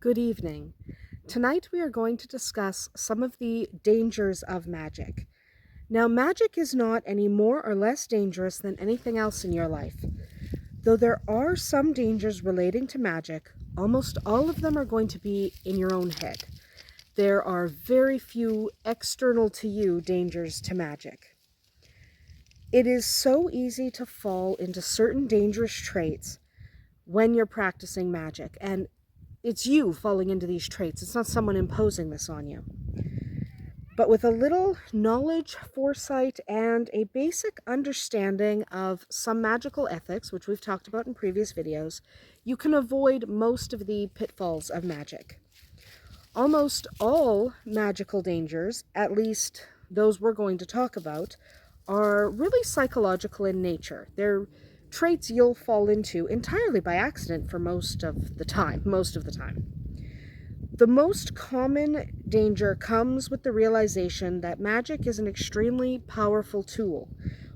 Good evening. Tonight we are going to discuss some of the dangers of magic. Now, magic is not any more or less dangerous than anything else in your life. Though there are some dangers relating to magic, almost all of them are going to be in your own head. There are very few external to you dangers to magic. It is so easy to fall into certain dangerous traits when you're practicing magic, and it's you falling into these traits. It's not someone imposing this on you. But with a little knowledge, foresight, and a basic understanding of some magical ethics, which we've talked about in previous videos, you can avoid most of the pitfalls of magic. Almost all magical dangers, at least those we're going to talk about, are really psychological in nature. They're traits you'll fall into entirely by accident for most of the time. The most common danger comes with the realization that magic is an extremely powerful tool,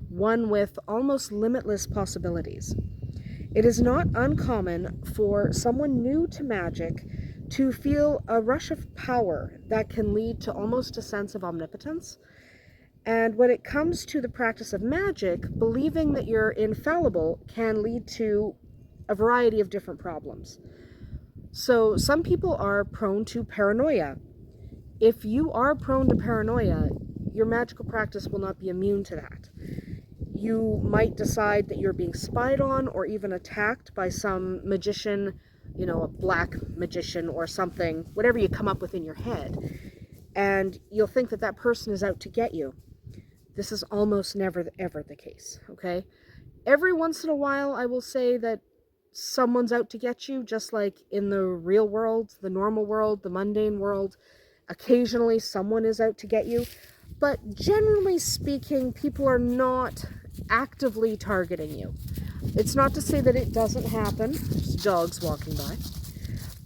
one with almost limitless possibilities. It is not uncommon for someone new to magic to feel a rush of power that can lead to almost a sense of omnipotence. And when it comes to the practice of magic, believing that you're infallible can lead to a variety of different problems. So some people are prone to paranoia. If you are prone to paranoia, your magical practice will not be immune to that. You might decide that you're being spied on or even attacked by some magician, a black magician or something, whatever you come up with in your head. And you'll think that that person is out to get you. This is almost never ever the case, okay? Every once in a while, I will say that someone's out to get you, just like in the real world, the normal world, the mundane world. Occasionally, someone is out to get you. But generally speaking, people are not actively targeting you. It's not to say that it doesn't happen. There's dogs walking by.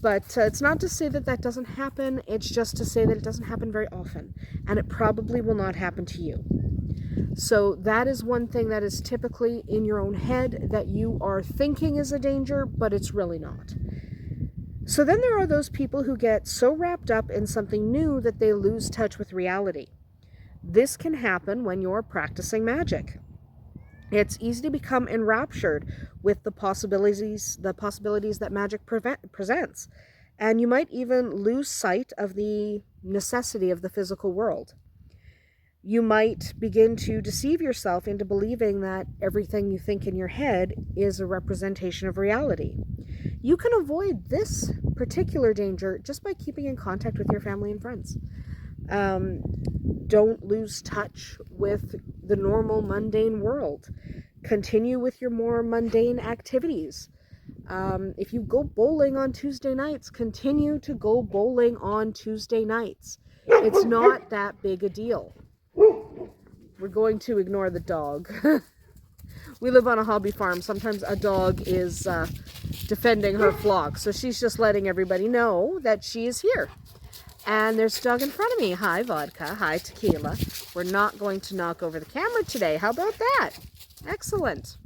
But it's not to say that that doesn't happen. It's just to say that it doesn't happen very often. And it probably will not happen to you. So that is one thing that is typically in your own head that you are thinking is a danger, but it's really not. So then there are those people who get so wrapped up in something new that they lose touch with reality. This can happen when you're practicing magic. It's easy to become enraptured with the possibilities that magic presents. And you might even lose sight of the necessity of the physical world. You might begin to deceive yourself into believing that everything you think in your head is a representation of reality. You can avoid this particular danger just by keeping in contact with your family and friends. Don't lose touch with the normal mundane world. Continue with your more mundane activities. If you go bowling on Tuesday nights, continue to go bowling on Tuesday nights. It's not that big a deal. We're going to ignore the dog. We live on a hobby farm. Sometimes a dog is defending her flock. So she's just letting everybody know that she is here. And there's a dog in front of me. Hi, vodka. Hi, tequila. We're not going to knock over the camera today. How about that? Excellent.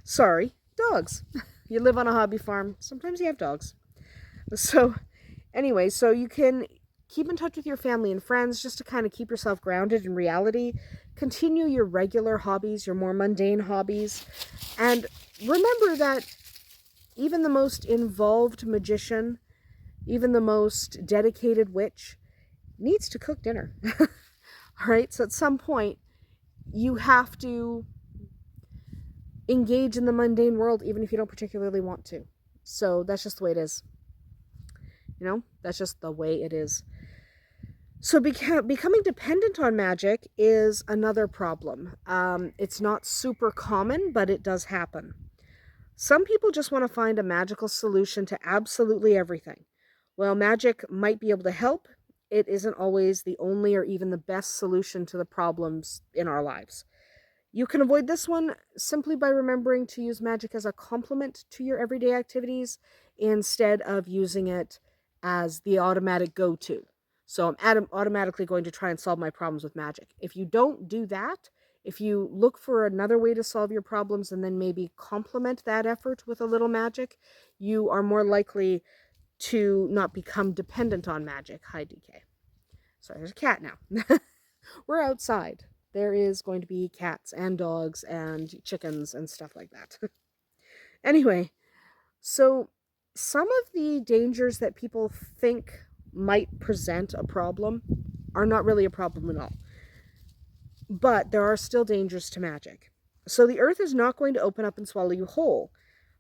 Sorry, dogs. You live on a hobby farm. Sometimes you have dogs. So anyway, so you can keep in touch with your family and friends just to kind of keep yourself grounded in reality. Continue your regular hobbies, your more mundane hobbies. And remember that even the most involved magician, even the most dedicated witch, needs to cook dinner. All right, so at some point, you have to engage in the mundane world, even if you don't particularly want to. So that's just the way it is. That's just the way it is. So becoming dependent on magic is another problem. It's not super common, but it does happen. Some people just want to find a magical solution to absolutely everything. While magic might be able to help, it isn't always the only or even the best solution to the problems in our lives. You can avoid this one simply by remembering to use magic as a complement to your everyday activities instead of using it as the automatic go-to. So I'm automatically going to try and solve my problems with magic. If you don't do that, if you look for another way to solve your problems and then maybe complement that effort with a little magic, you are more likely to not become dependent on magic. Hi, DK. Sorry, there's a cat now. We're outside. There is going to be cats and dogs and chickens and stuff like that. Anyway, so some of the dangers that people think might present a problem are not really a problem at all. But there are still dangers to magic. So the earth is not going to open up and swallow you whole.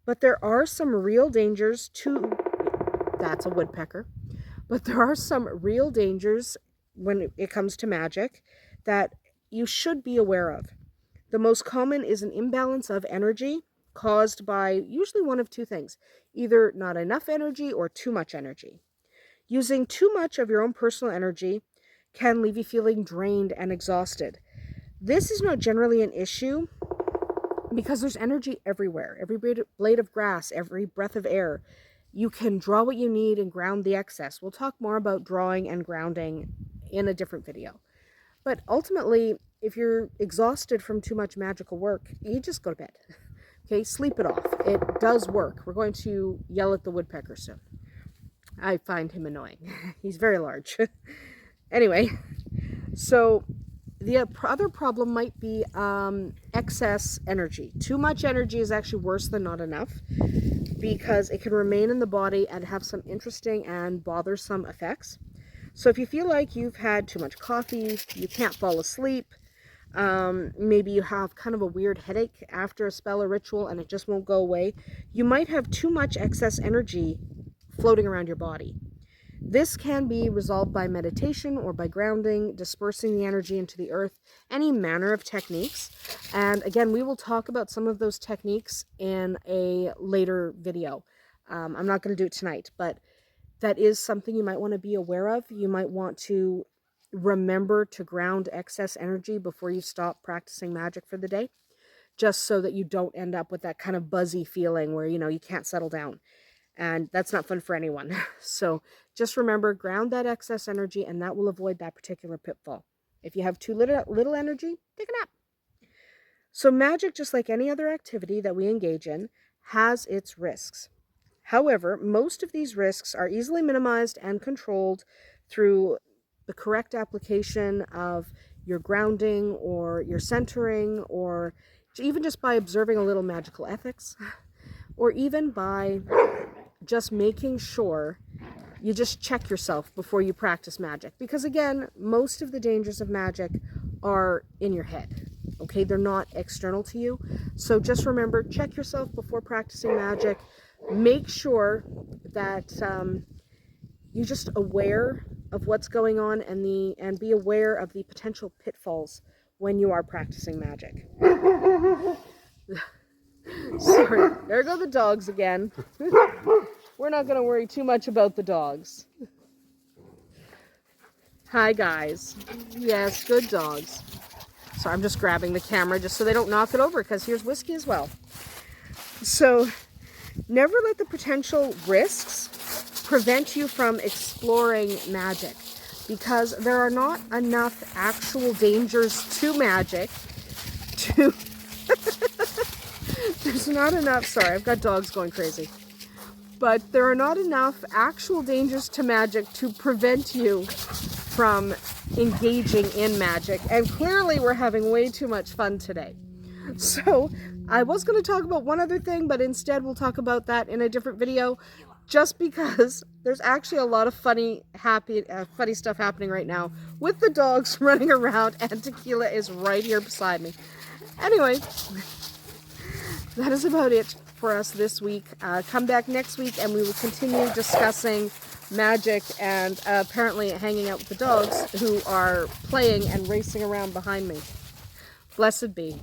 But there are some real dangers to... That's a woodpecker. But there are some real dangers when it comes to magic that you should be aware of. The most common is an imbalance of energy caused by usually one of two things. Either not enough energy or too much energy. Using too much of your own personal energy can leave you feeling drained and exhausted. This is not generally an issue because there's energy everywhere. Every blade of grass, every breath of air. You can draw what you need and ground the excess. We'll talk more about drawing and grounding in a different video. But ultimately, if you're exhausted from too much magical work, you just go to bed. Okay, sleep it off. It does work. We're going to yell at the woodpecker soon. I find him annoying. He's very large. Anyway, so the other problem might be excess energy. Too much energy is actually worse than not enough because it can remain in the body and have some interesting and bothersome effects. So if you feel like you've had too much coffee, you can't fall asleep, maybe you have kind of a weird headache after a spell or ritual and it just won't go away, you might have too much excess energy floating around your body. This can be resolved by meditation or by grounding, dispersing the energy into the earth, any manner of techniques. And again, we will talk about some of those techniques in a later video. I'm not going to do it tonight, but that is something you might want to be aware of. You might want to remember to ground excess energy before you stop practicing magic for the day, just so that you don't end up with that kind of buzzy feeling where, you can't settle down. And that's not fun for anyone. So just remember, ground that excess energy, and that will avoid that particular pitfall. If you have too little energy, take a nap. So magic, just like any other activity that we engage in, has its risks. However, most of these risks are easily minimized and controlled through the correct application of your grounding or your centering, or even just by observing a little magical ethics, or even by just making sure you just check yourself before you practice magic. Because again, most of the dangers of magic are in your head. Okay, they're not external to you. So just remember, check yourself before practicing magic. Make sure that you're just aware of what's going on and be aware of the potential pitfalls when you are practicing magic. Sorry, there go the dogs again. We're not going to worry too much about the dogs. Hi, guys. Yes, good dogs. So I'm just grabbing the camera just so they don't knock it over, because here's whiskey as well. So never let the potential risks prevent you from exploring magic, because there are not enough actual dangers to magic to... There's not enough... Sorry, I've got dogs going crazy. But there are not enough actual dangers to magic to prevent you from engaging in magic. And clearly we're having way too much fun today. So I was going to talk about one other thing, but instead we'll talk about that in a different video, just because there's actually a lot of funny stuff happening right now with the dogs running around, and Tequila is right here beside me. Anyway, that is about it for us this week. Come back next week and we will continue discussing magic and apparently hanging out with the dogs who are playing and racing around behind me. Blessed be.